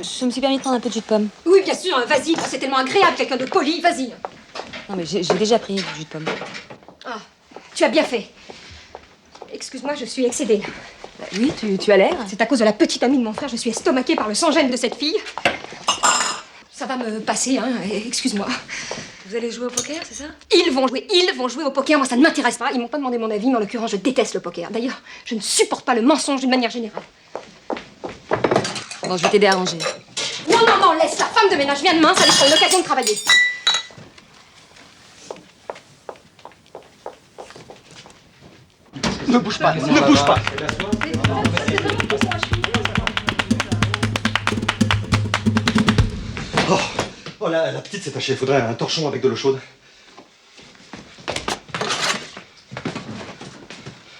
Je me suis permis de prendre un peu de jus de pomme. Oui, bien sûr, vas-y, c'est tellement agréable, quelqu'un de poli, vas-y. Non, mais j'ai déjà pris du jus de pomme. Ah, tu as bien fait. Excuse-moi, je suis excédée. Bah, oui, tu as l'air. C'est à cause de la petite amie de mon frère, je suis estomaquée par le sans-gêne de cette fille. Ça va me passer, hein, excuse-moi. Vous allez jouer au poker, c'est ça? Ils vont jouer au poker, moi ça ne m'intéresse pas. Ils m'ont pas demandé mon avis, mais en l'occurrence, je déteste le poker. D'ailleurs, je ne supporte pas le mensonge d'une manière générale. Bon, je vais t'aider à ranger. Non, non, non, laisse, la femme de ménage vient demain, ça lui fera une occasion de travailler. Ne bouge pas, ne bouge pas. Oh la petite s'est tachée, faudrait un torchon avec de l'eau chaude.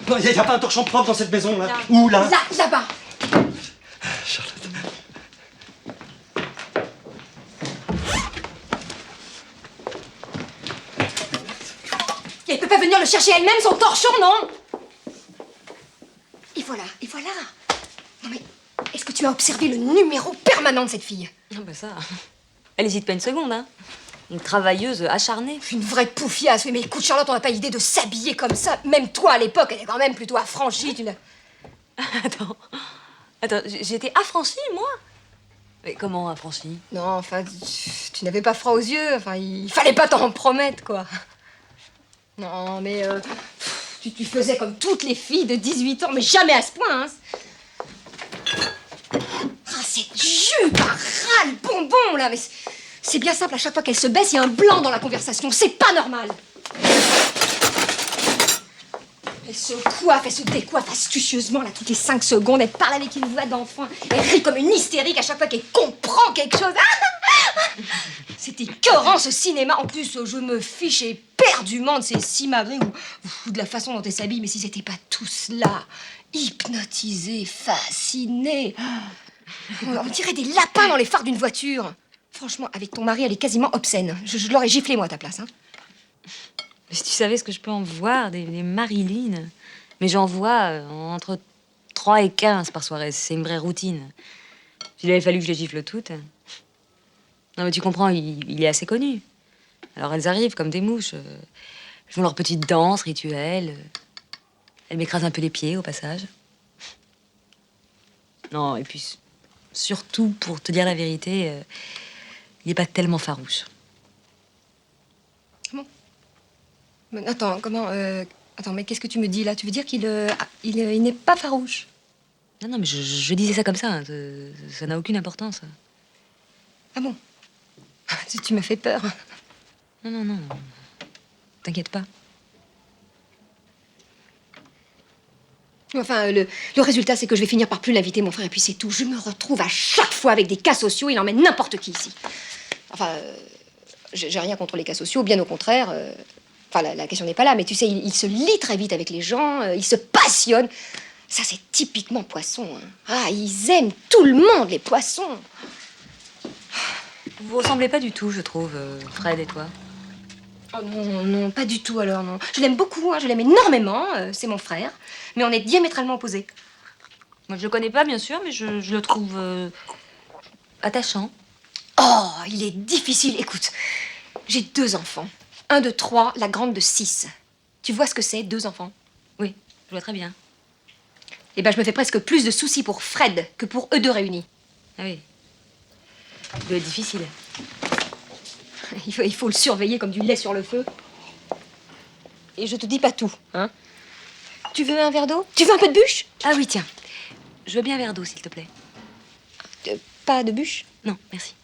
Non, y a pas un torchon propre dans cette maison là? Où là? Là-bas. Charlotte. Et elle peut pas venir le chercher elle-même, son torchon, non? Et voilà, et voilà. Non mais, est-ce que tu as observé le numéro permanent de cette fille? Non, bah ça... Elle hésite pas une seconde, hein. Une travailleuse acharnée. Une vraie poufiasse, oui, mais écoute, Charlotte, on n'a pas idée de s'habiller comme ça. Même toi, à l'époque, elle est quand même plutôt affranchie, tu n'as... Attends, j'étais affranchie, moi? Mais comment affranchie? Non, enfin, tu n'avais pas froid aux yeux, enfin, il fallait pas t'en promettre, quoi. Non, mais tu faisais comme toutes les filles de 18 ans, mais jamais à ce point, hein. Ah, cette jupe à ras le bonbon, là, mais c'est bien simple, à chaque fois qu'elle se baisse, il y a un blanc dans la conversation, c'est pas normal. Elle se coiffe, elle se décoiffe astucieusement, là, toutes les 5 secondes, elle parle avec une voix d'enfant, elle rit comme une hystérique à chaque fois qu'elle comprend quelque chose. C'est écœurant, ce cinéma. En plus, je me fiche éperdument de ces simagrées ou de la façon dont elle s'habille, mais si c'était pas tout cela, hypnotisé, fasciné. On dirait des lapins dans les phares d'une voiture. Franchement, avec ton mari, elle est quasiment obscène. Je l'aurais giflé, moi, à ta place, hein. Mais si tu savais ce que je peux en voir, des Marilyn. Mais j'en vois entre 3 et 15 par soirée. C'est une vraie routine. Il avait fallu que je les gifle toutes. Non, mais tu comprends, il est assez connu. Alors elles arrivent comme des mouches. Elles font leur petite danse rituelle. Elles m'écrasent un peu les pieds, au passage. Non, et puis, surtout, pour te dire la vérité, il n'est pas tellement farouche. Bon. Mais attends, comment... Attends, mais qu'est-ce que tu me dis, là? Tu veux dire qu'il il n'est pas farouche? Non, non, mais je disais ça comme ça. Hein. Ça n'a aucune importance. Ah bon? Tu m'as fait peur. Non, non, non. T'inquiète pas. Enfin, le résultat, c'est que je vais finir par plus l'inviter, mon frère, et puis c'est tout. Je me retrouve à chaque fois avec des cas sociaux, il emmène n'importe qui ici. Enfin, j'ai rien contre les cas sociaux, bien au contraire. Enfin, la question n'est pas là, mais tu sais, il se lie très vite avec les gens, il se passionne. Ça, c'est typiquement poisson, hein. Ah, ils aiment tout le monde, les poissons. Vous ressemblez pas du tout, je trouve, Fred et toi. Oh non, non, pas du tout alors, non. Je l'aime beaucoup, hein, je l'aime énormément, c'est mon frère, mais on est diamétralement opposés. Moi, je le connais pas, bien sûr, mais je le trouve attachant. Oh, il est difficile, écoute. J'ai 2 enfants. Un de 3, la grande de 6. Tu vois ce que c'est, 2 enfants? Oui, je vois très bien. Eh ben, je me fais presque plus de soucis pour Fred que pour eux 2 réunis. Ah oui. Ça doit être difficile. Il faut le surveiller comme du lait sur le feu. Et je te dis pas tout, hein. Tu veux un verre d'eau? Tu veux un peu de bûche? Ah oui, tiens. Je veux bien un verre d'eau, s'il te plaît. Pas de bûche? Non, merci.